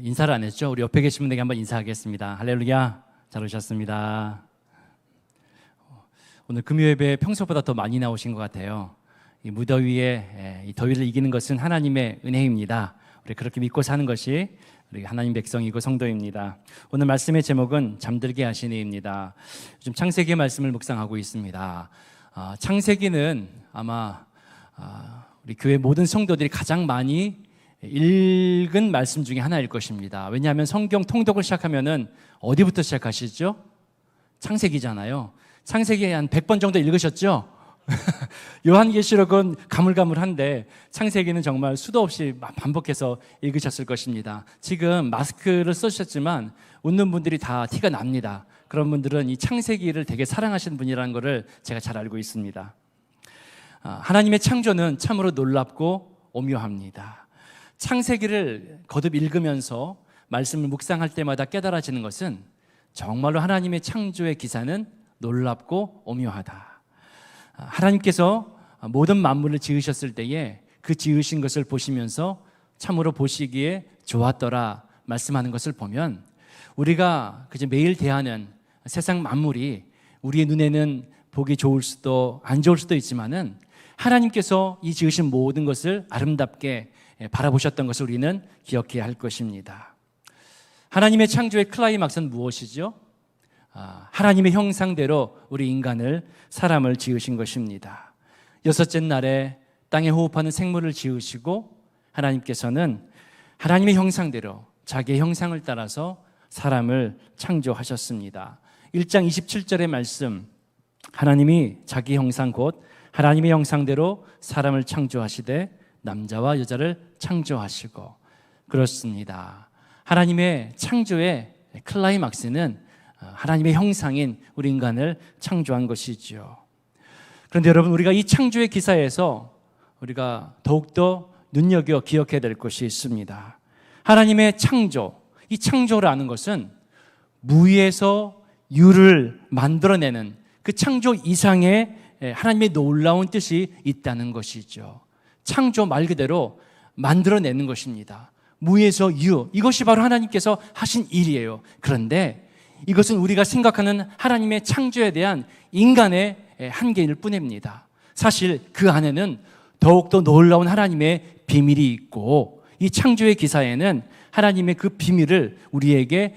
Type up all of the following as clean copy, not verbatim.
인사를 안 했죠? 우리 옆에 계신 분에게 한번 인사하겠습니다. 할렐루야, 잘 오셨습니다. 오늘 금요예배 평소보다 더 많이 나오신 것 같아요. 이 무더위에 이 더위를 이기는 것은 하나님의 은혜입니다. 우리 그렇게 믿고 사는 것이 우리 하나님 백성이고 성도입니다. 오늘 말씀의 제목은 잠들게 하시니입니다. 요즘 창세기의 말씀을 묵상하고 있습니다. 창세기는 아마 우리 교회 모든 성도들이 가장 많이 읽은 말씀 중에 하나일 것입니다. 왜냐하면 성경 통독을 시작하면은 어디부터 시작하시죠? 창세기잖아요. 창세기 한 100번 정도 읽으셨죠? 요한계시록은 가물가물한데 창세기는 정말 수도 없이 반복해서 읽으셨을 것입니다. 지금 마스크를 써주셨지만 웃는 분들이 다 티가 납니다. 그런 분들은 이 창세기를 되게 사랑하시는 분이라는 것을 제가 잘 알고 있습니다. 하나님의 창조는 참으로 놀랍고 오묘합니다. 창세기를 거듭 읽으면서 말씀을 묵상할 때마다 깨달아지는 것은 정말로 하나님의 창조의 기사는 놀랍고 오묘하다. 하나님께서 모든 만물을 지으셨을 때에 그 지으신 것을 보시면서 참으로 보시기에 좋았더라 말씀하는 것을 보면 우리가 그저 매일 대하는 세상 만물이 우리의 눈에는 보기 좋을 수도 안 좋을 수도 있지만은 하나님께서 이 지으신 모든 것을 아름답게 바라보셨던 것을 우리는 기억해야 할 것입니다. 하나님의 창조의 클라이막스는 무엇이죠? 하나님의 형상대로 우리 인간을, 사람을 지으신 것입니다. 여섯째 날에 땅에 호흡하는 생물을 지으시고 하나님께서는 하나님의 형상대로 자기의 형상을 따라서 사람을 창조하셨습니다. 1장 27절의 말씀, 하나님이 자기 형상 곧 하나님의 형상대로 사람을 창조하시되 남자와 여자를 창조하시고, 그렇습니다. 하나님의 창조의 클라이막스는 하나님의 형상인 우리 인간을 창조한 것이죠. 그런데 여러분, 우리가 이 창조의 기사에서 우리가 더욱더 눈여겨 기억해야 될 것이 있습니다. 하나님의 창조, 이 창조라는 것은 무에서 유를 만들어내는 그 창조 이상의 하나님의 놀라운 뜻이 있다는 것이죠. 창조 말 그대로 만들어내는 것입니다. 무에서 유, 이것이 바로 하나님께서 하신 일이에요. 그런데 이것은 우리가 생각하는 하나님의 창조에 대한 인간의 한계일 뿐입니다. 사실 그 안에는 더욱더 놀라운 하나님의 비밀이 있고, 이 창조의 기사에는 하나님의 그 비밀을 우리에게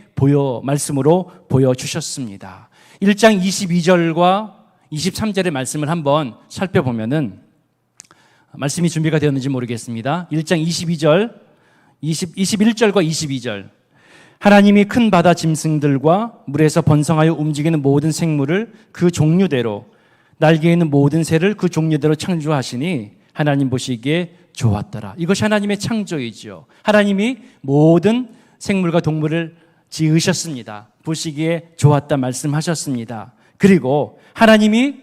말씀으로 보여주셨습니다. 1장 22절과 23절의 말씀을 한번 살펴보면은, 말씀이 준비가 되었는지 모르겠습니다. 1장 21절과 22절. 하나님이 큰 바다 짐승들과 물에서 번성하여 움직이는 모든 생물을 그 종류대로, 날개 있는 모든 새를 그 종류대로 창조하시니 하나님 보시기에 좋았더라. 이것이 하나님의 창조이죠. 하나님이 모든 생물과 동물을 지으셨습니다. 보시기에 좋았다 말씀하셨습니다. 그리고 하나님이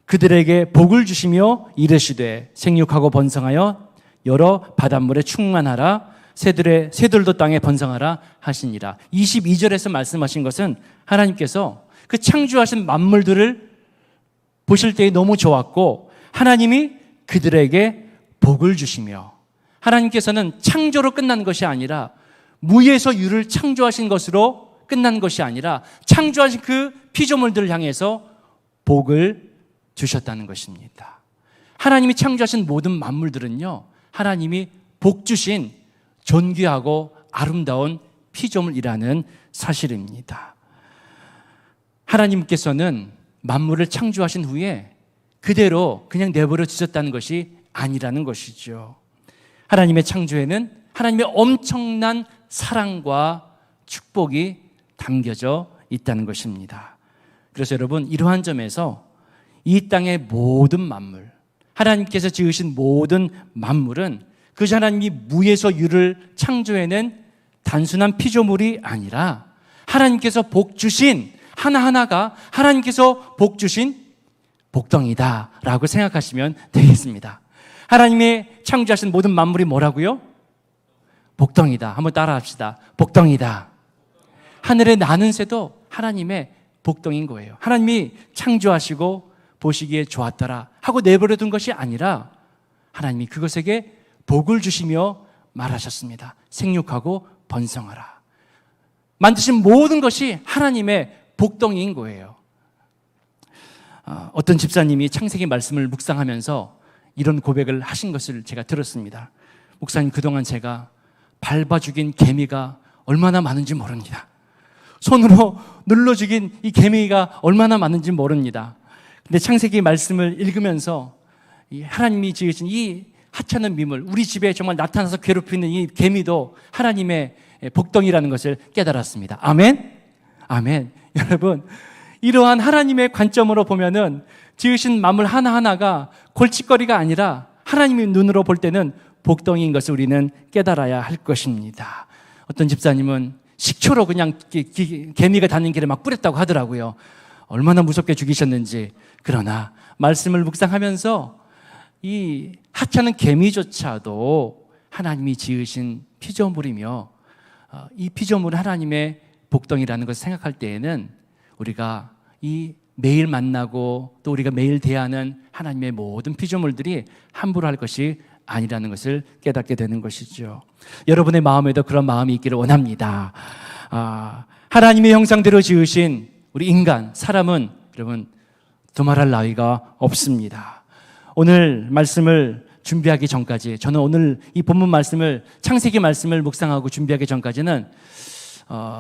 그들에게 복을 주시며 이르시되 생육하고 번성하여 여러 바닷물에 충만하라, 새들도 땅에 번성하라 하시니라. 22절에서 말씀하신 것은 하나님께서 그 창조하신 만물들을 보실 때에 너무 좋았고, 하나님이 그들에게 복을 주시며, 하나님께서는 창조로 끝난 것이 아니라 무에서 유를 창조하신 것으로 끝난 것이 아니라 창조하신 그 피조물들을 향해서 복을 주셨다는 것입니다. 하나님이 창조하신 모든 만물들은요, 하나님이 복 주신 존귀하고 아름다운 피조물이라는 사실입니다. 하나님께서는 만물을 창조하신 후에 그대로 그냥 내버려 두셨다는 것이 아니라는 것이죠. 하나님의 창조에는 하나님의 엄청난 사랑과 축복이 담겨져 있다는 것입니다. 그래서 여러분, 이러한 점에서 이 땅의 모든 만물, 하나님께서 지으신 모든 만물은 그저 하나님이 무에서 유를 창조해낸 단순한 피조물이 아니라 하나님께서 복 주신 하나하나가 하나님께서 복 주신 복덩이다라고 생각하시면 되겠습니다. 하나님의 창조하신 모든 만물이 뭐라고요? 복덩이다. 한번 따라합시다. 복덩이다. 하늘에 나는 새도 하나님의 복덩이인 거예요. 하나님이 창조하시고 보시기에 좋았더라 하고 내버려 둔 것이 아니라 하나님이 그것에게 복을 주시며 말하셨습니다. 생육하고 번성하라. 만드신 모든 것이 하나님의 복덩이인 거예요. 어떤 집사님이 창세기 말씀을 묵상하면서 이런 고백을 하신 것을 제가 들었습니다. 목사님, 그동안 제가 밟아 죽인 개미가 얼마나 많은지 모릅니다. 손으로 눌러 죽인 이 개미가 얼마나 많은지 모릅니다. 근데 창세기 말씀을 읽으면서 이 하나님이 지으신 이 하찮은 미물, 우리 집에 정말 나타나서 괴롭히는 이 개미도 하나님의 복덩이라는 것을 깨달았습니다. 아멘? 아멘. 여러분, 이러한 하나님의 관점으로 보면은 지으신 만물 하나하나가 골칫거리가 아니라 하나님의 눈으로 볼 때는 복덩이인 것을 우리는 깨달아야 할 것입니다. 어떤 집사님은 식초로 그냥 개미가 다니는 길에 막 뿌렸다고 하더라고요. 얼마나 무섭게 죽이셨는지. 그러나 말씀을 묵상하면서 이 하찮은 개미조차도 하나님이 지으신 피조물이며 이 피조물은 하나님의 복덩이라는 것을 생각할 때에는 우리가 이 매일 만나고 또 우리가 매일 대하는 하나님의 모든 피조물들이 함부로 할 것이 아니라는 것을 깨닫게 되는 것이죠. 여러분의 마음에도 그런 마음이 있기를 원합니다. 하나님의 형상대로 지으신 우리 인간, 사람은 여러분 두말할 나위가 없습니다. 오늘 말씀을 준비하기 전까지, 저는 오늘 이 본문 말씀을, 창세기 말씀을 묵상하고 준비하기 전까지는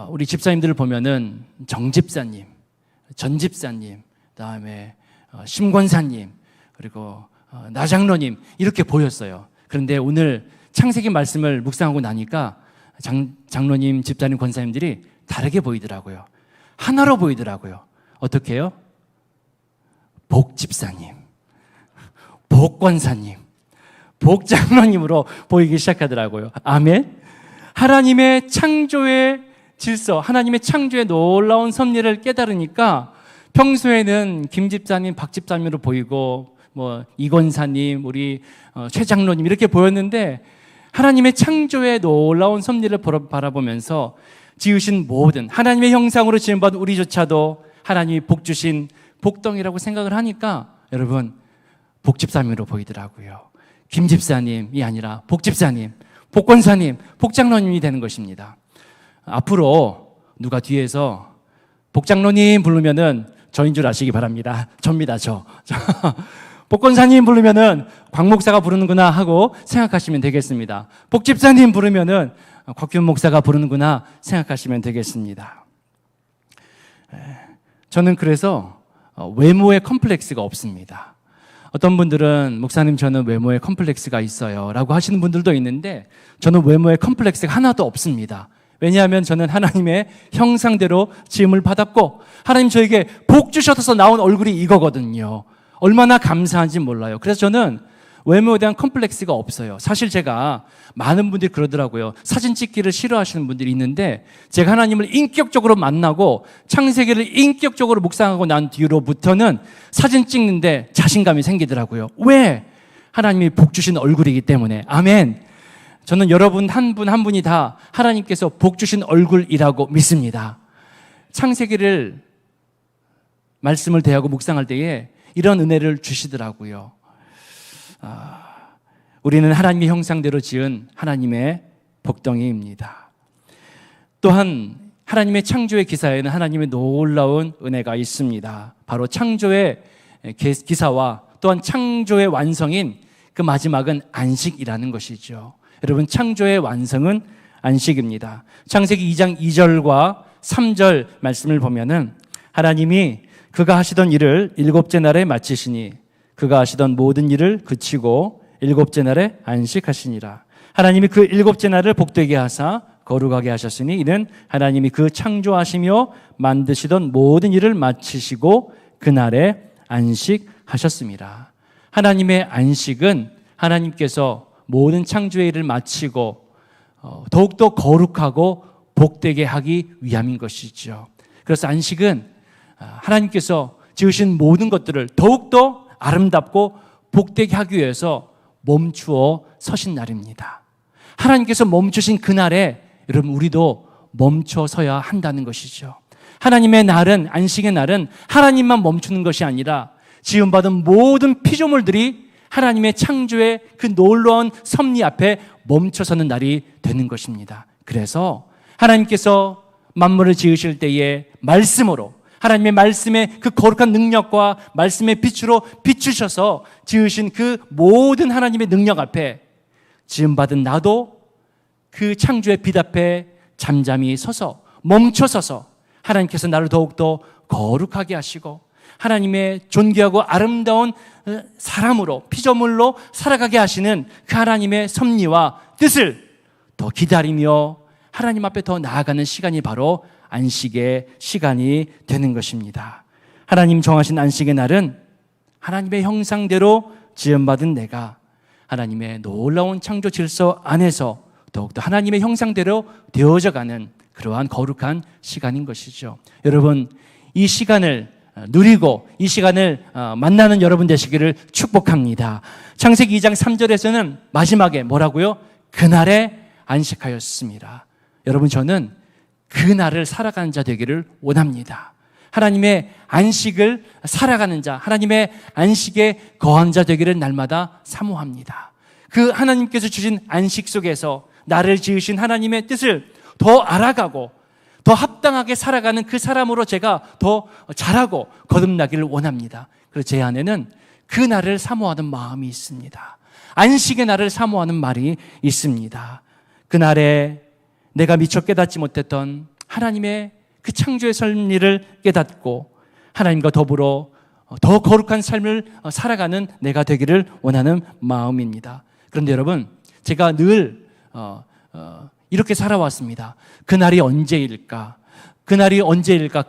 우리 집사님들을 보면은 정집사님, 전집사님, 그다음에 심권사님, 그리고 나장로님 이렇게 보였어요. 그런데 오늘 창세기 말씀을 묵상하고 나니까 장로님, 집사님, 권사님들이 다르게 보이더라고요. 하나로 보이더라고요. 어떻게 해요? 복집사님, 복권사님, 복장로님으로 보이기 시작하더라고요. 아멘. 하나님의 창조의 질서, 하나님의 창조의 놀라운 섭리를 깨달으니까 평소에는 김집사님, 박집사님으로 보이고 이권사님, 우리 최장로님 이렇게 보였는데 하나님의 창조의 놀라운 섭리를 바라보면서 지으신 모든 하나님의 형상으로 지음받은 우리조차도 하나님이 복 주신 복덩이라고 생각을 하니까 여러분 복집사님으로 보이더라고요. 김집사님이 아니라 복집사님, 복권사님, 복장로님이 되는 것입니다. 앞으로 누가 뒤에서 복장로님 부르면은 저인 줄 아시기 바랍니다. 접니다, 저. 복권사님 부르면은 곽 목사가 부르는구나 하고 생각하시면 되겠습니다. 복집사님 부르면은 곽균 목사가 부르는구나 생각하시면 되겠습니다. 저는 그래서 외모에 컴플렉스가 없습니다. 어떤 분들은 목사님 저는 외모에 컴플렉스가 있어요 라고 하시는 분들도 있는데 저는 외모에 컴플렉스가 하나도 없습니다. 왜냐하면 저는 하나님의 형상대로 지음을 받았고 하나님 저에게 복 주셔서 나온 얼굴이 이거거든요. 얼마나 감사한지 몰라요. 그래서 저는 외모에 대한 컴플렉스가 없어요. 사실 제가 많은 분들이 그러더라고요. 사진 찍기를 싫어하시는 분들이 있는데 제가 하나님을 인격적으로 만나고 창세기를 인격적으로 묵상하고 난 뒤로부터는 사진 찍는데 자신감이 생기더라고요. 왜? 하나님이 복 주신 얼굴이기 때문에. 아멘. 저는 여러분 한 분 한 분이 다 하나님께서 복 주신 얼굴이라고 믿습니다. 창세기를 말씀을 대하고 묵상할 때에 이런 은혜를 주시더라고요. 우리는 하나님의 형상대로 지은 하나님의 복덩이입니다. 또한 하나님의 창조의 기사에는 하나님의 놀라운 은혜가 있습니다. 바로 창조의 기사와 또한 창조의 완성인 그 마지막은 안식이라는 것이죠. 여러분 창조의 완성은 안식입니다. 창세기 2장 2절과 3절 말씀을 보면은 하나님이 그가 하시던 일을 일곱째 날에 마치시니 그가 하시던 모든 일을 그치고 일곱째 날에 안식하시니라. 하나님이 그 일곱째 날을 복되게 하사 거룩하게 하셨으니 이는 하나님이 그 창조하시며 만드시던 모든 일을 마치시고 그날에 안식하셨습니다. 하나님의 안식은 하나님께서 모든 창조의 일을 마치고 더욱더 거룩하고 복되게 하기 위함인 것이죠. 그래서 안식은 하나님께서 지으신 모든 것들을 더욱더 아름답고 복되게 하기 위해서 멈추어 서신 날입니다. 하나님께서 멈추신 그날에 여러분 우리도 멈춰 서야 한다는 것이죠. 하나님의 날은, 안식의 날은 하나님만 멈추는 것이 아니라 지음받은 모든 피조물들이 하나님의 창조의 그 놀라운 섭리 앞에 멈춰서는 날이 되는 것입니다. 그래서 하나님께서 만물을 지으실 때에 말씀으로, 하나님의 말씀의 그 거룩한 능력과 말씀의 빛으로 비추셔서 지으신 그 모든 하나님의 능력 앞에 지음받은 나도 그 창조의 빛 앞에 잠잠히 서서 멈춰서서 하나님께서 나를 더욱더 거룩하게 하시고 하나님의 존귀하고 아름다운 사람으로, 피조물로 살아가게 하시는 그 하나님의 섭리와 뜻을 더 기다리며 하나님 앞에 더 나아가는 시간이 바로 안식의 시간이 되는 것입니다. 하나님 정하신 안식의 날은 하나님의 형상대로 지음받은 내가 하나님의 놀라운 창조 질서 안에서 더욱더 하나님의 형상대로 되어져가는 그러한 거룩한 시간인 것이죠. 여러분, 이 시간을 누리고 이 시간을 만나는 여러분 되시기를 축복합니다. 창세기 2장 3절에서는 마지막에 뭐라고요? 그날에 안식하였습니다. 여러분, 저는 그날을 살아가는 자 되기를 원합니다. 하나님의 안식을 살아가는 자, 하나님의 안식에 거한 자 되기를 날마다 사모합니다. 그 하나님께서 주신 안식 속에서 나를 지으신 하나님의 뜻을 더 알아가고 더 합당하게 살아가는 그 사람으로 제가 더 자라고 거듭나기를 원합니다. 그래서 제 안에는 그 날을 사모하는 마음이 있습니다. 안식의 날을 사모하는 말이 있습니다. 그 날에 내가 미처 깨닫지 못했던 하나님의 그 창조의 섭리를 깨닫고 하나님과 더불어 더 거룩한 삶을 살아가는 내가 되기를 원하는 마음입니다. 그런데 여러분, 제가 늘 이렇게 살아왔습니다. 그날이 언제일까? 그날이 언제일까?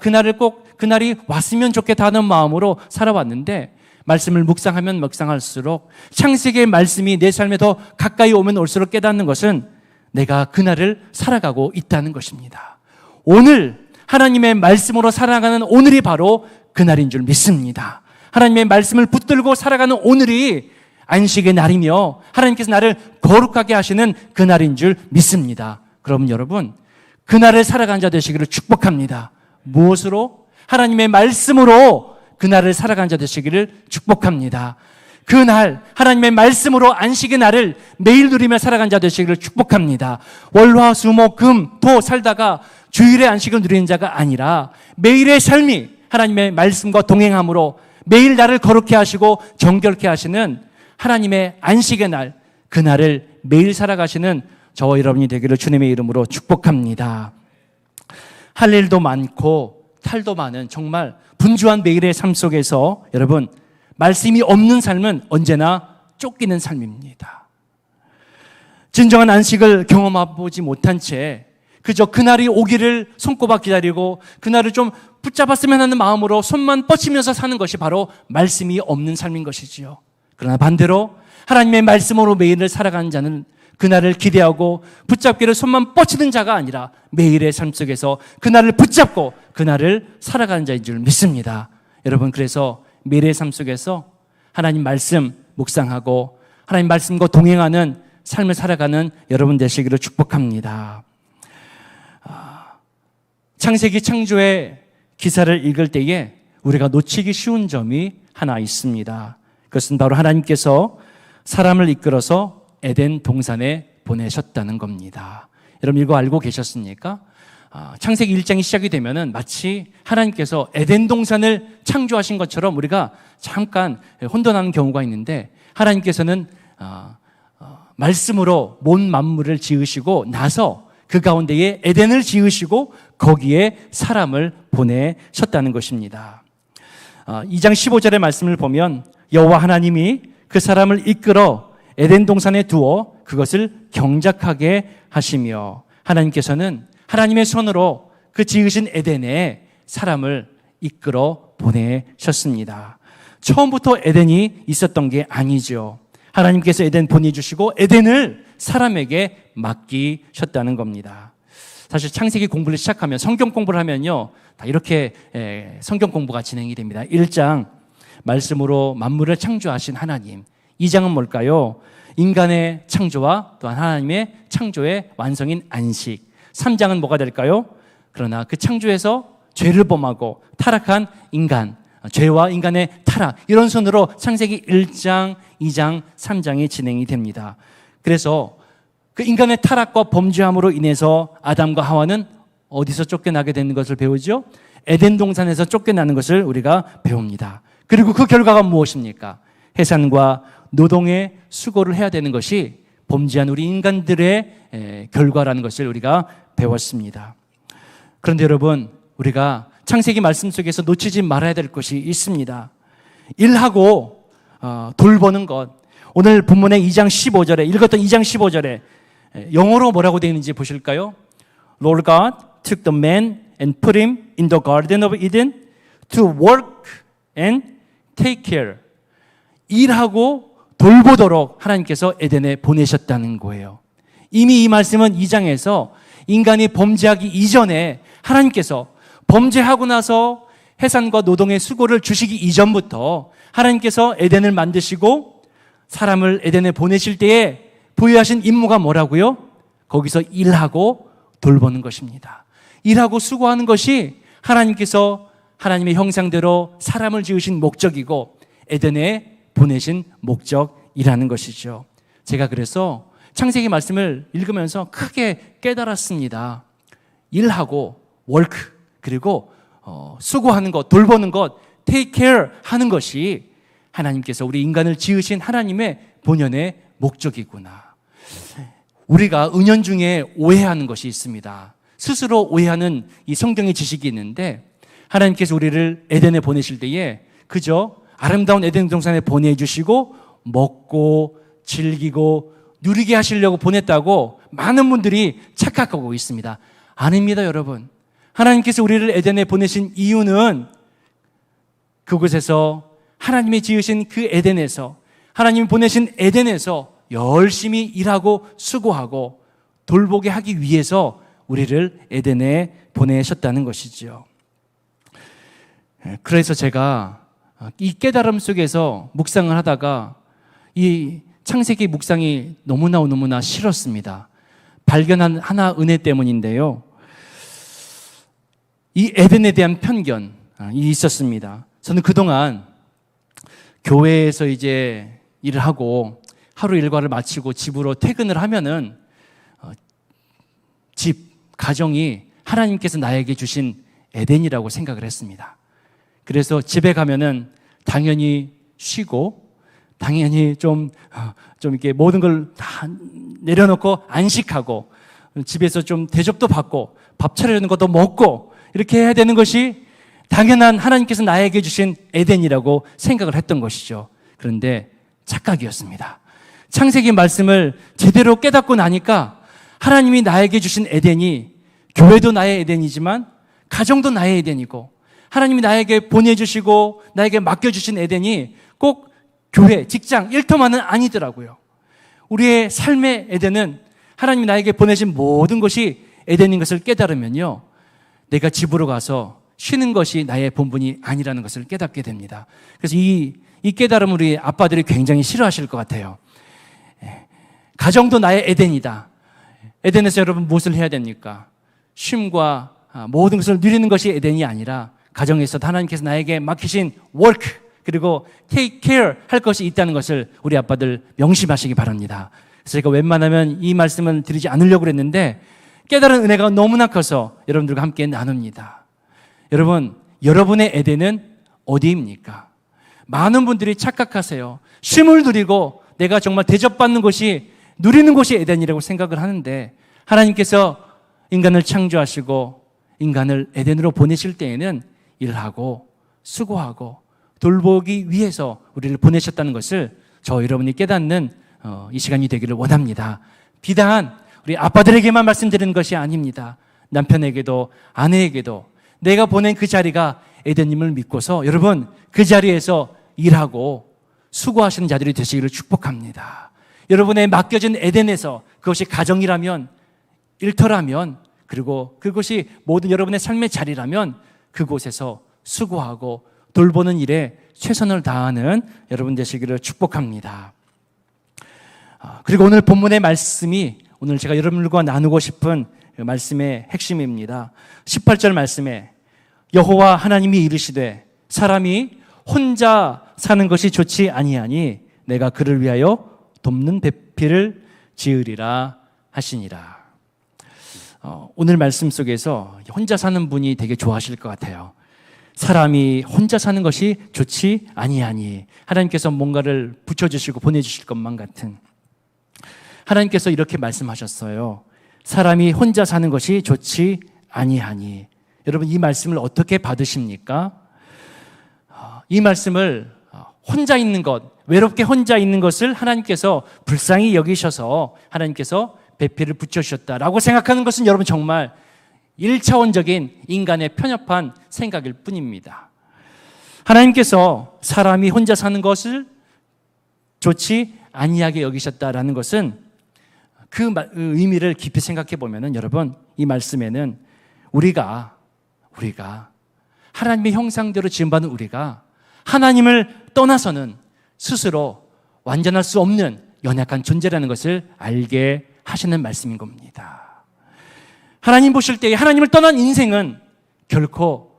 그날이 왔으면 좋겠다 하는 마음으로 살아왔는데 말씀을 묵상하면 묵상할수록 창세기의 말씀이 내 삶에 더 가까이 오면 올수록 깨닫는 것은 내가 그날을 살아가고 있다는 것입니다. 오늘 하나님의 말씀으로 살아가는 오늘이 바로 그날인 줄 믿습니다. 하나님의 말씀을 붙들고 살아가는 오늘이 안식의 날이며 하나님께서 나를 거룩하게 하시는 그날인 줄 믿습니다. 그럼 여러분, 그날을 살아가는 자 되시기를 축복합니다. 무엇으로? 하나님의 말씀으로 그날을 살아가는 자 되시기를 축복합니다. 그날 하나님의 말씀으로 안식의 날을 매일 누리며 살아가는 자 되시기를 축복합니다. 월화수목금토 살다가 주일의 안식을 누리는 자가 아니라 매일의 삶이 하나님의 말씀과 동행함으로 매일 나를 거룩해 하시고 정결케 하시는 하나님의 안식의 날, 그날을 매일 살아가시는 저와 여러분이 되기를 주님의 이름으로 축복합니다. 할 일도 많고 탈도 많은 정말 분주한 매일의 삶 속에서 여러분, 말씀이 없는 삶은 언제나 쫓기는 삶입니다. 진정한 안식을 경험해보지 못한 채 그저 그날이 오기를 손꼽아 기다리고 그날을 좀 붙잡았으면 하는 마음으로 손만 뻗치면서 사는 것이 바로 말씀이 없는 삶인 것이지요. 그러나 반대로 하나님의 말씀으로 매일을 살아가는 자는 그날을 기대하고 붙잡기를 손만 뻗치는 자가 아니라 매일의 삶 속에서 그날을 붙잡고 그날을 살아가는 자인 줄 믿습니다. 여러분, 그래서 매일의 삶 속에서 하나님 말씀 묵상하고 하나님 말씀과 동행하는 삶을 살아가는 여러분 되시기를 축복합니다. 창세기 창조의 기사를 읽을 때에 우리가 놓치기 쉬운 점이 하나 있습니다. 그것은 바로 하나님께서 사람을 이끌어서 에덴 동산에 보내셨다는 겁니다. 여러분, 이거 알고 계셨습니까? 창세기 1장이 시작이 되면은 마치 하나님께서 에덴 동산을 창조하신 것처럼 우리가 잠깐 혼돈하는 경우가 있는데, 하나님께서는 말씀으로 온 만물을 지으시고 나서 그 가운데에 에덴을 지으시고 거기에 사람을 보내셨다는 것입니다. 2장 15절의 말씀을 보면 여호와 하나님이 그 사람을 이끌어 에덴 동산에 두어 그것을 경작하게 하시며, 하나님께서는 하나님의 손으로 그 지으신 에덴에 사람을 이끌어 보내셨습니다. 처음부터 에덴이 있었던 게 아니죠. 하나님께서 에덴 보내주시고 에덴을 사람에게 맡기셨다는 겁니다. 사실 창세기 공부를 시작하면, 성경 공부를 하면요, 다 이렇게 성경 공부가 진행이 됩니다. 1장 말씀으로 만물을 창조하신 하나님, 2장은 뭘까요? 인간의 창조와 또한 하나님의 창조의 완성인 안식. 3장은 뭐가 될까요? 그러나 그 창조에서 죄를 범하고 타락한 인간, 죄와 인간의 타락, 이런 순으로 창세기 1장, 2장, 3장이 진행이 됩니다. 그래서 그 인간의 타락과 범죄함으로 인해서 아담과 하와는 어디서 쫓겨나게 되는 것을 배우죠? 에덴 동산에서 쫓겨나는 것을 우리가 배웁니다. 그리고 그 결과가 무엇입니까? 해산과 노동의 수고를 해야 되는 것이 범죄한 우리 인간들의 결과라는 것을 우리가 배웠습니다. 그런데 여러분, 우리가 창세기 말씀 속에서 놓치지 말아야 될 것이 있습니다. 일하고 돌보는 것. 오늘 본문의 2장 15절에 읽었던 2장 15절에 영어로 뭐라고 되어 있는지 보실까요? Lord God took the man and put him in the garden of Eden to work and take care. 일하고 돌보도록 하나님께서 에덴에 보내셨다는 거예요. 이미 이 말씀은 2장에서 인간이 범죄하기 이전에 하나님께서 범죄하고 나서 해산과 노동의 수고를 주시기 이전부터 하나님께서 에덴을 만드시고 사람을 에덴에 보내실 때에 부여하신 임무가 뭐라고요? 거기서 일하고 돌보는 것입니다. 일하고 수고하는 것이 하나님께서 하나님의 형상대로 사람을 지으신 목적이고 에덴에 보내신 목적이라는 것이죠. 제가 그래서 창세기 말씀을 읽으면서 크게 깨달았습니다. 일하고 work 그리고 수고하는 것, 돌보는 것, take care 하는 것이 하나님께서 우리 인간을 지으신 하나님의 본연의 목적이구나. 우리가 은연중에 오해하는 것이 있습니다. 스스로 오해하는 이 성경의 지식이 있는데 하나님께서 우리를 에덴에 보내실 때에 그저 아름다운 에덴 동산에 보내주시고 먹고 즐기고 누리게 하시려고 보냈다고 많은 분들이 착각하고 있습니다. 아닙니다, 여러분. 하나님께서 우리를 에덴에 보내신 이유는 그곳에서 하나님이 지으신 그 에덴에서 하나님이 보내신 에덴에서 열심히 일하고 수고하고 돌보게 하기 위해서 우리를 에덴에 보내셨다는 것이죠. 그래서 제가 이 깨달음 속에서 묵상을 하다가 이 창세기 묵상이 너무나 싫었습니다. 발견한 하나 은혜 때문인데요. 이 에덴에 대한 편견이 있었습니다. 저는 그동안 교회에서 이제 일을 하고 하루 일과를 마치고 집으로 퇴근을 하면은 집, 가정이 하나님께서 나에게 주신 에덴이라고 생각을 했습니다. 그래서 집에 가면은 당연히 쉬고 당연히 좀 이렇게 모든 걸 다 내려놓고 안식하고 집에서 좀 대접도 받고 밥 차려주는 것도 먹고 이렇게 해야 되는 것이 당연한 하나님께서 나에게 주신 에덴이라고 생각을 했던 것이죠. 그런데 착각이었습니다. 창세기 말씀을 제대로 깨닫고 나니까 하나님이 나에게 주신 에덴이 교회도 나의 에덴이지만 가정도 나의 에덴이고 하나님이 나에게 보내주시고 나에게 맡겨주신 에덴이 꼭 교회, 직장, 일터만은 아니더라고요. 우리의 삶의 에덴은 하나님이 나에게 보내신 모든 것이 에덴인 것을 깨달으면요, 내가 집으로 가서 쉬는 것이 나의 본분이 아니라는 것을 깨닫게 됩니다. 그래서 이 깨달음을 우리 아빠들이 굉장히 싫어하실 것 같아요. 가정도 나의 에덴이다. 에덴에서 여러분 무엇을 해야 됩니까? 쉼과 모든 것을 누리는 것이 에덴이 아니라 가정에서 하나님께서 나에게 맡기신 work 그리고 take care 할 것이 있다는 것을 우리 아빠들 명심하시기 바랍니다. 그래서 제가 웬만하면 이 말씀을 드리지 않으려고 그랬는데 깨달은 은혜가 너무나 커서 여러분들과 함께 나눕니다. 여러분, 여러분의 에덴은 어디입니까? 많은 분들이 착각하세요. 쉼을 누리고 내가 정말 대접받는 곳이 누리는 곳이 에덴이라고 생각을 하는데 하나님께서 인간을 창조하시고 인간을 에덴으로 보내실 때에는 일하고 수고하고 돌보기 위해서 우리를 보내셨다는 것을 저 여러분이 깨닫는 이 시간이 되기를 원합니다. 비단 우리 아빠들에게만 말씀드리는 것이 아닙니다. 남편에게도 아내에게도 내가 보낸 그 자리가 에덴임을 믿고서 여러분 그 자리에서 일하고 수고하시는 자들이 되시기를 축복합니다. 여러분의 맡겨진 에덴에서 그것이 가정이라면 일터라면 그리고 그것이 모든 여러분의 삶의 자리라면 그곳에서 수고하고 돌보는 일에 최선을 다하는 여러분 되시기를 축복합니다. 그리고 오늘 본문의 말씀이 오늘 제가 여러분들과 나누고 싶은 말씀의 핵심입니다. 18절 말씀에 여호와 하나님이 이르시되 사람이 혼자 사는 것이 좋지 아니하니 내가 그를 위하여 돕는 배필을 지으리라 하시니라. 오늘 말씀 속에서 혼자 사는 분이 되게 좋아하실 것 같아요. 사람이 혼자 사는 것이 좋지 아니하니, 하나님께서 뭔가를 붙여주시고 보내주실 것만 같은, 하나님께서 이렇게 말씀하셨어요. 사람이 혼자 사는 것이 좋지 아니하니. 여러분, 이 말씀을 어떻게 받으십니까? 이 말씀을 혼자 있는 것, 외롭게 혼자 있는 것을 하나님께서 불쌍히 여기셔서 하나님께서 배필을 붙여주셨다라고 생각하는 것은 여러분 정말 1차원적인 인간의 편협한 생각일 뿐입니다. 하나님께서 사람이 혼자 사는 것을 좋지 아니하게 여기셨다라는 것은 그 의미를 깊이 생각해 보면은, 여러분, 이 말씀에는 우리가 하나님의 형상대로 지음받은 우리가 하나님을 떠나서는 스스로 완전할 수 없는 연약한 존재라는 것을 알게 하시는 말씀인 겁니다. 하나님 보실 때 하나님을 떠난 인생은 결코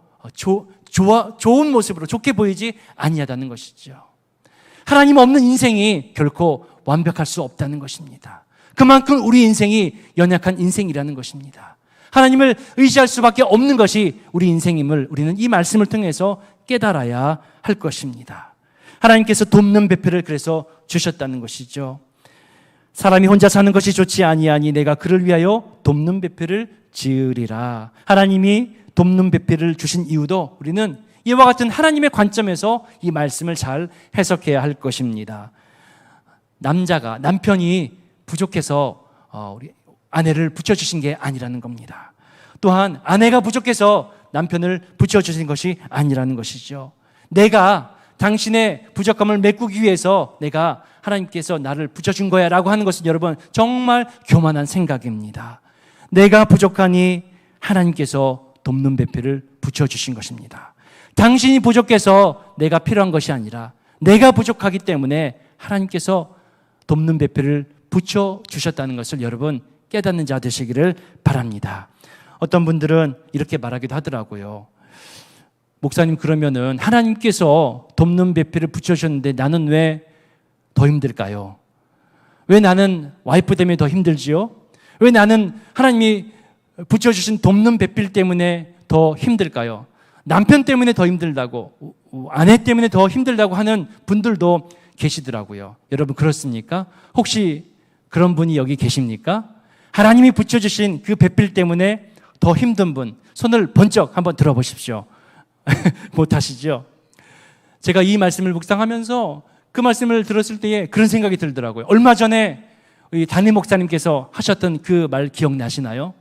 좋은 모습으로 좋게 보이지 아니하다는 것이죠. 하나님 없는 인생이 결코 완벽할 수 없다는 것입니다. 그만큼 우리 인생이 연약한 인생이라는 것입니다. 하나님을 의지할 수밖에 없는 것이 우리 인생임을 우리는 이 말씀을 통해서 깨달아야 할 것입니다. 하나님께서 돕는 배필을 그래서 주셨다는 것이죠. 사람이 혼자 사는 것이 좋지 아니하니 내가 그를 위하여 돕는 배필을 지으리라. 하나님이 돕는 배필을 주신 이유도 우리는 이와 같은 하나님의 관점에서 이 말씀을 잘 해석해야 할 것입니다. 남편이 부족해서 우리 아내를 붙여주신 게 아니라는 겁니다. 또한 아내가 부족해서 남편을 붙여주신 것이 아니라는 것이죠. 내가 당신의 부족함을 메꾸기 위해서 내가 하나님께서 나를 붙여준 거야 라고 하는 것은 여러분 정말 교만한 생각입니다. 내가 부족하니 하나님께서 돕는 배필을 붙여주신 것입니다. 당신이 부족해서 내가 필요한 것이 아니라 내가 부족하기 때문에 하나님께서 돕는 배필을 붙여주셨다는 것을 여러분 깨닫는 자 되시기를 바랍니다. 어떤 분들은 이렇게 말하기도 하더라고요. 목사님, 그러면은 하나님께서 돕는 배필을 붙여주셨는데 나는 왜 더 힘들까요? 왜 나는 와이프 때문에 더 힘들지요? 왜 나는 하나님이 붙여주신 돕는 배필 때문에 더 힘들까요? 남편 때문에 더 힘들다고, 아내 때문에 더 힘들다고 하는 분들도 계시더라고요. 여러분 그렇습니까? 혹시 그런 분이 여기 계십니까? 하나님이 붙여주신 그 배필 때문에 더 힘든 분, 손을 번쩍 한번 들어보십시오. 못하시죠? 제가 이 말씀을 묵상하면서 그 말씀을 들었을 때에 그런 생각이 들더라고요. 얼마 전에 우리 담임 목사님께서 하셨던 그 말 기억나시나요?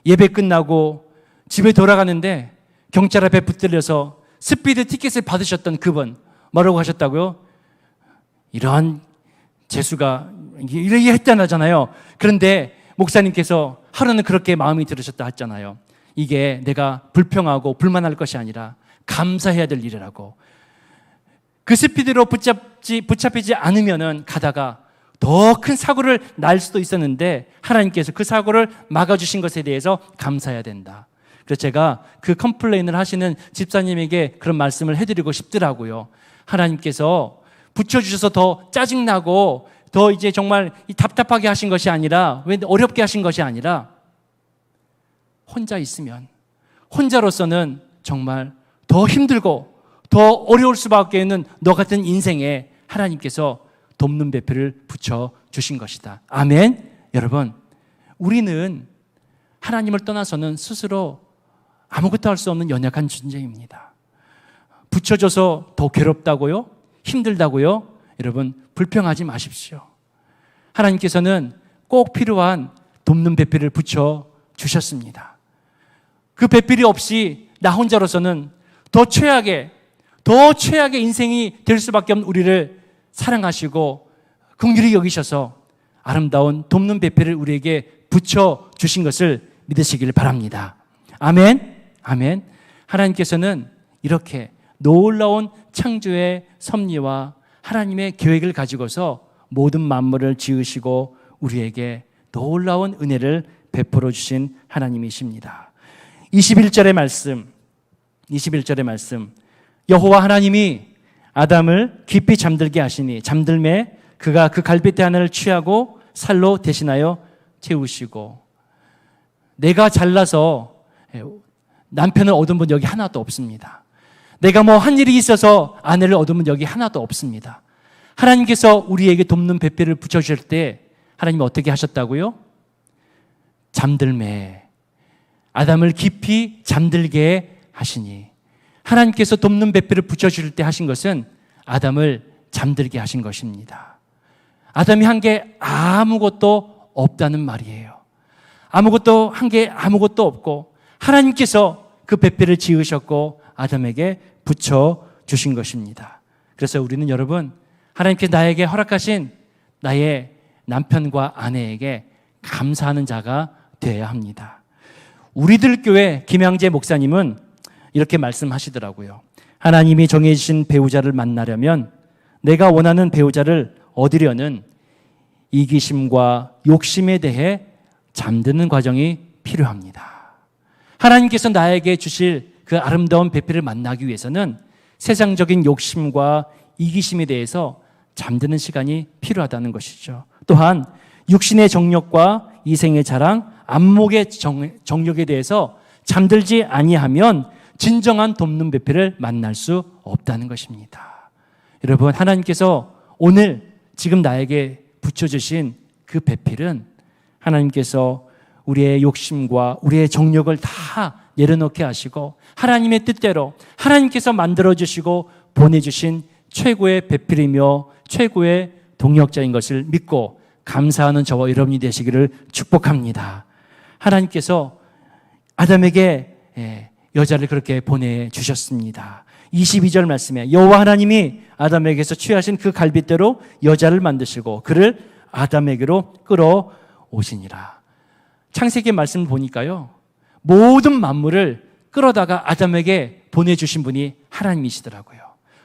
예배 끝나고 집에 돌아가는데 경찰 앞에 붙들려서 스피드 티켓을 받으셨던 그분, 뭐라고 하셨다고요? 이러한 재수가 이렇게 했다잖아요. 그런데 목사님께서 하루는 그렇게 마음이 들으셨다 했잖아요. 이게 내가 불평하고 불만할 것이 아니라 감사해야 될 일이라고. 그 스피드로 붙잡히지 않으면은 가다가 더 큰 사고를 날 수도 있었는데 하나님께서 그 사고를 막아주신 것에 대해서 감사해야 된다. 그래서 제가 그 컴플레인을 하시는 집사님에게 그런 말씀을 해드리고 싶더라고요. 하나님께서 붙여주셔서 더 짜증나고 더 이제 정말 답답하게 하신 것이 아니라, 왜 어렵게 하신 것이 아니라, 혼자 있으면 혼자로서는 정말 더 힘들고 더 어려울 수밖에 없는 너 같은 인생에 하나님께서 돕는 배필을 붙여주신 것이다. 아멘. 여러분, 우리는 하나님을 떠나서는 스스로 아무것도 할 수 없는 연약한 존재입니다. 붙여줘서 더 괴롭다고요? 힘들다고요? 여러분 불평하지 마십시오. 하나님께서는 꼭 필요한 돕는 배필을 붙여주셨습니다. 그 배필이 없이 나 혼자로서는 더 최악의 인생이 될 수밖에 없는 우리를 사랑하시고 긍휼히 여기셔서 아름다운 돕는 배필을 우리에게 붙여주신 것을 믿으시길 바랍니다. 아멘. 아멘. 하나님께서는 이렇게 놀라운 창조의 섭리와 하나님의 계획을 가지고서 모든 만물을 지으시고 우리에게 놀라운 은혜를 베풀어 주신 하나님이십니다. 21절의 말씀. 여호와 하나님이 아담을 깊이 잠들게 하시니 잠들매 그가 그 갈빗대 하나를 취하고 살로 대신하여 채우시고, 내가 잘나서 남편을 얻은 분 여기 하나도 없습니다. 내가 뭐 한 일이 있어서 아내를 얻은 분 여기 하나도 없습니다. 하나님께서 우리에게 돕는 배필을 붙여주실 때 하나님이 어떻게 하셨다고요? 잠들매 아담을 깊이 잠들게 하시니, 하나님께서 돕는 배필을 붙여주실 때 하신 것은 아담을 잠들게 하신 것입니다. 아담이 한 게 아무것도 없다는 말이에요. 아무것도 한 게 아무것도 없고 하나님께서 그 배필을 지으셨고 아담에게 붙여주신 것입니다. 그래서 우리는 여러분, 하나님께서 나에게 허락하신 나의 남편과 아내에게 감사하는 자가 되어야 합니다. 우리들 교회 김양재 목사님은 이렇게 말씀하시더라고요. 하나님이 정해주신 배우자를 만나려면 내가 원하는 배우자를 얻으려는 이기심과 욕심에 대해 잠드는 과정이 필요합니다. 하나님께서 나에게 주실 그 아름다운 배필을 만나기 위해서는 세상적인 욕심과 이기심에 대해서 잠드는 시간이 필요하다는 것이죠. 또한 육신의 정욕과 이생의 자랑, 안목의 정욕에 대해서 잠들지 아니하면 진정한 돕는 배필을 만날 수 없다는 것입니다. 여러분, 하나님께서 오늘 지금 나에게 붙여주신 그 배필은 하나님께서 우리의 욕심과 우리의 정욕을 다 내려놓게 하시고 하나님의 뜻대로 하나님께서 만들어주시고 보내주신 최고의 배필이며 최고의 동력자인 것을 믿고 감사하는 저와 여러분이 되시기를 축복합니다. 하나님께서 아담에게 여자를 그렇게 보내주셨습니다. 22절 말씀에 여호와 하나님이 아담에게서 취하신 그 갈빗대로 여자를 만드시고 그를 아담에게로 끌어오시니라. 창세기 말씀을 보니까요, 모든 만물을 끌어다가 아담에게 보내주신 분이 하나님이시더라고요.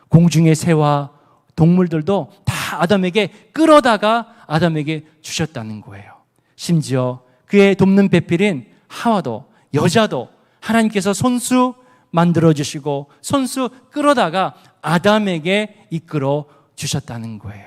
공중의 새와 동물들도 다 아담에게 끌어다가 아담에게 주셨다는 거예요. 심지어 그의 돕는 배필인 하와도, 여자도 하나님께서 손수 만들어주시고 손수 끌어다가 아담에게 이끌어 주셨다는 거예요.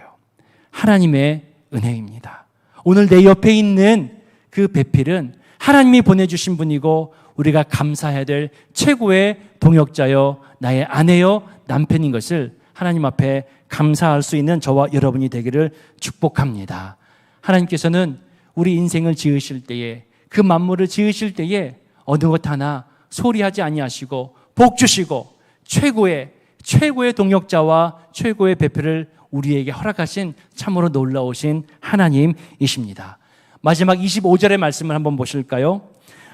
하나님의 은혜입니다. 오늘 내 옆에 있는 그 배필은 하나님이 보내주신 분이고 우리가 감사해야 될 최고의 동역자여 나의 아내여 남편인 것을 하나님 앞에 감사할 수 있는 저와 여러분이 되기를 축복합니다. 하나님께서는 우리 인생을 지으실 때에, 그 만물을 지으실 때에 어느 것 하나 소리하지 아니하시고 복 주시고 최고의 동역자와 최고의 배필을 우리에게 허락하신 참으로 놀라우신 하나님이십니다. 마지막 25절의 말씀을 한번 보실까요?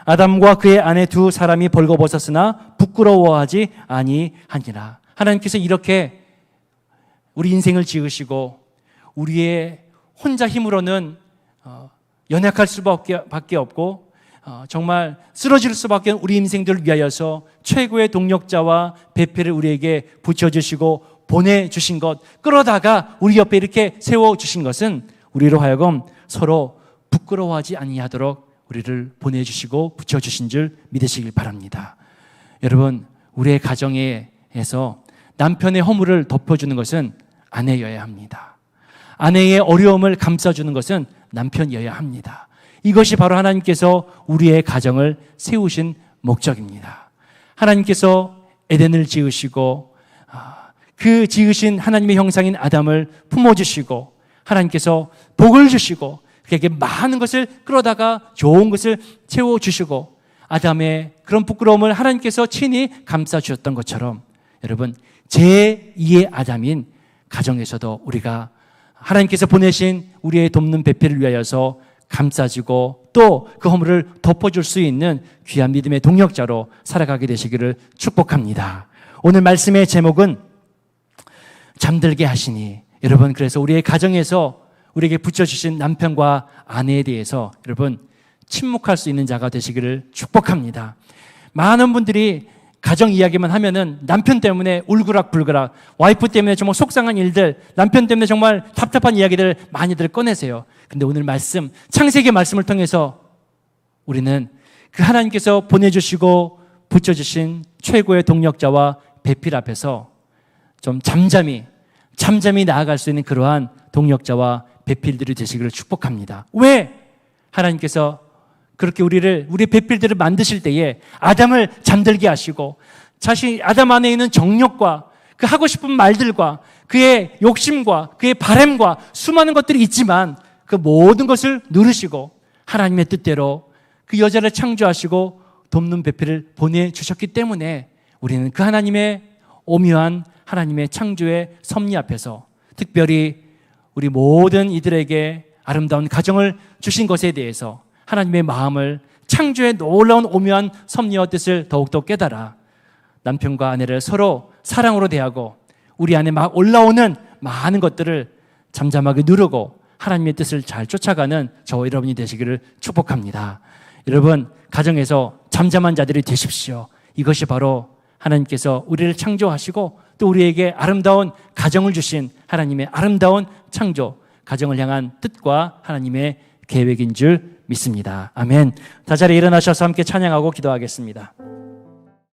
아담과 그의 아내 두 사람이 벌거벗었으나 부끄러워하지 아니하니라. 하나님께서 이렇게 우리 인생을 지으시고 우리의 혼자 힘으로는 연약할 수밖에 없고 정말 쓰러질 수밖에 없는 우리 인생들을 위하여서 최고의 동력자와 배필을 우리에게 붙여주시고 보내주신 것, 끌어다가 우리 옆에 이렇게 세워주신 것은 우리로 하여금 서로 부끄러워하지 아니하도록 우리를 보내주시고 붙여주신 줄 믿으시길 바랍니다. 여러분, 우리의 가정에서 남편의 허물을 덮어주는 것은 아내여야 합니다. 아내의 어려움을 감싸주는 것은 남편이어야 합니다. 이것이 바로 하나님께서 우리의 가정을 세우신 목적입니다. 하나님께서 에덴을 지으시고 그 지으신 하나님의 형상인 아담을 품어주시고 하나님께서 복을 주시고 그에게 많은 것을 끌어다가 좋은 것을 채워주시고 아담의 그런 부끄러움을 하나님께서 친히 감싸주셨던 것처럼 여러분, 제2의 아담인 가정에서도 우리가 하나님께서 보내신 우리의 돕는 배필을 위하여서 감싸지고 또 그 허물을 덮어줄 수 있는 귀한 믿음의 동력자로 살아가게 되시기를 축복합니다. 오늘 말씀의 제목은 잠들게 하시니, 여러분, 그래서 우리의 가정에서 우리에게 붙여주신 남편과 아내에 대해서 여러분 침묵할 수 있는 자가 되시기를 축복합니다. 많은 분들이 가정 이야기만 하면은 남편 때문에 울그락불그락, 와이프 때문에 정말 속상한 일들, 남편 때문에 정말 답답한 이야기들 많이들 꺼내세요. 근데 오늘 말씀, 창세기 말씀을 통해서 우리는 그 하나님께서 보내주시고 붙여주신 최고의 동력자와 배필 앞에서 좀 잠잠히 나아갈 수 있는 그러한 동력자와 배필들이 되시기를 축복합니다. 왜? 하나님께서 그렇게 우리의 배필들을 만드실 때에 아담을 잠들게 하시고 아담 안에 있는 정욕과 그 하고 싶은 말들과 그의 욕심과 그의 바램과 수많은 것들이 있지만 그 모든 것을 누르시고 하나님의 뜻대로 그 여자를 창조하시고 돕는 배필을 보내주셨기 때문에 우리는 그 하나님의 오묘한 하나님의 창조의 섭리 앞에서 특별히 우리 모든 이들에게 아름다운 가정을 주신 것에 대해서 하나님의 마음을 창조의 놀라운 오묘한 섭리와 뜻을 더욱더 깨달아 남편과 아내를 서로 사랑으로 대하고 우리 안에 막 올라오는 많은 것들을 잠잠하게 누르고 하나님의 뜻을 잘 쫓아가는 저와 여러분이 되시기를 축복합니다. 여러분, 가정에서 잠잠한 자들이 되십시오. 이것이 바로 하나님께서 우리를 창조하시고 또 우리에게 아름다운 가정을 주신 하나님의 아름다운 창조, 가정을 향한 뜻과 하나님의 계획인 줄 믿습니다. 아멘. 다 자리에 일어나셔서 함께 찬양하고 기도하겠습니다.